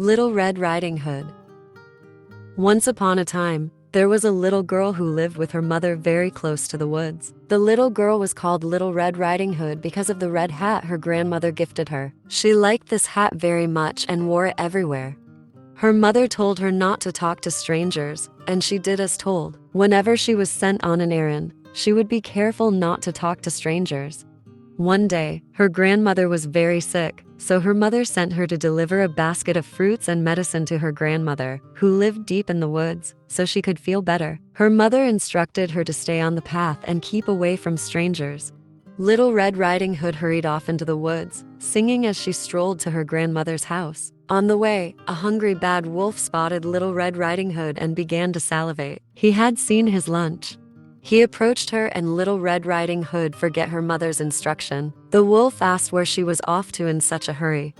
Little Red Riding Hood. Once upon a time, there was a little girl who lived with her mother very close to the woods. The little girl was called Little Red Riding Hood because of the red hat her grandmother gifted her. She liked this hat very much and wore it everywhere. Her mother told her not to talk to strangers, and she did as told. Whenever she was sent on an errand, she would be careful not to talk to strangers. One day, her grandmother was very sick, so her mother sent her to deliver a basket of fruits and medicine to her grandmother, who lived deep in the woods, so she could feel better. Her mother instructed her to stay on the path and keep away from strangers. Little Red Riding Hood hurried off into the woods, singing as she strolled to her grandmother's house. On the way, a hungry bad wolf spotted Little Red Riding Hood and began to salivate. He had seen his lunch. He approached her and Little Red Riding Hood forget her mother's instruction. The wolf asked where she was off to in such a hurry.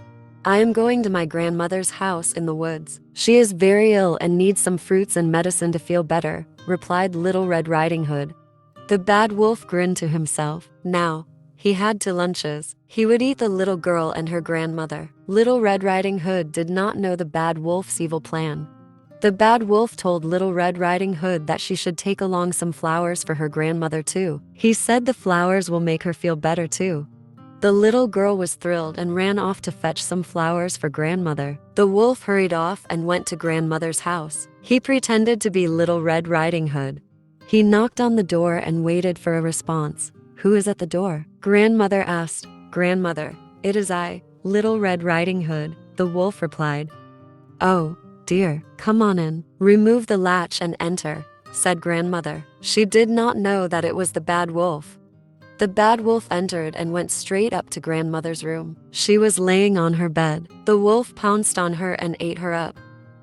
"I am going to my grandmother's house in the woods. She is very ill and needs some fruits and medicine to feel better," replied Little Red Riding Hood. The bad wolf grinned to himself. Now, he had 2 lunches. He would eat the little girl and her grandmother. Little Red Riding Hood did not know the bad wolf's evil plan. The bad wolf told Little Red Riding Hood that she should take along some flowers for her grandmother too. He said the flowers will make her feel better too. The little girl was thrilled and ran off to fetch some flowers for grandmother. The wolf hurried off and went to grandmother's house. He pretended to be Little Red Riding Hood. He knocked on the door and waited for a response. "Who is at the door?" Grandmother asked. "Grandmother, it is I, Little Red Riding Hood," the wolf replied. "Oh, dear, come on in. Remove the latch and enter," said grandmother. She did not know that it was the bad wolf. The bad wolf entered and went straight up to grandmother's room. She was laying on her bed. The wolf pounced on her and ate her up.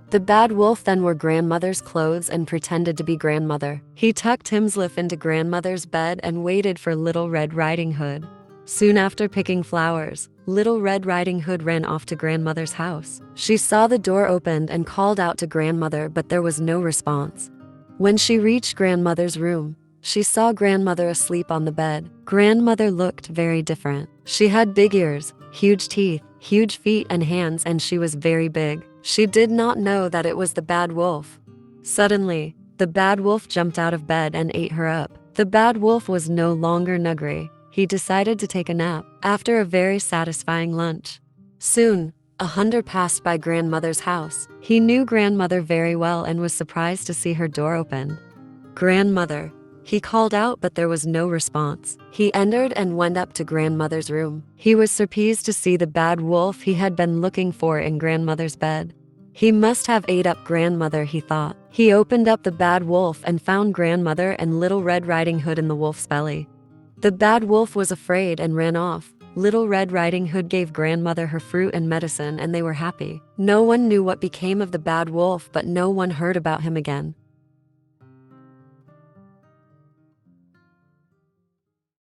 The bad wolf then wore grandmother's clothes and pretended to be grandmother. He tucked himself into grandmother's bed and waited for Little Red Riding Hood. Soon after picking flowers, Little Red Riding Hood ran off to grandmother's house. She saw the door opened and called out to grandmother, but there was no response. When she reached grandmother's room, she saw grandmother asleep on the bed. Grandmother looked very different. She had big ears, huge teeth, huge feet and hands, and she was very big. She did not know that it was the bad wolf. Suddenly, the bad wolf jumped out of bed and ate her up. The bad wolf was no longer hungry. He decided to take a nap after a very satisfying lunch. Soon, a hunter passed by grandmother's house. He knew grandmother very well and was surprised to see her door open. "Grandmother," he called out, but there was no response. He entered and went up to grandmother's room. He was surprised to see the bad wolf he had been looking for in grandmother's bed. He must have ate up grandmother, he thought. He opened up the bad wolf and found grandmother and Little Red Riding Hood in the wolf's belly. The bad wolf was afraid and ran off. Little Red Riding Hood gave grandmother her fruit and medicine, and they were happy. No one knew what became of the bad wolf, but no one heard about him again.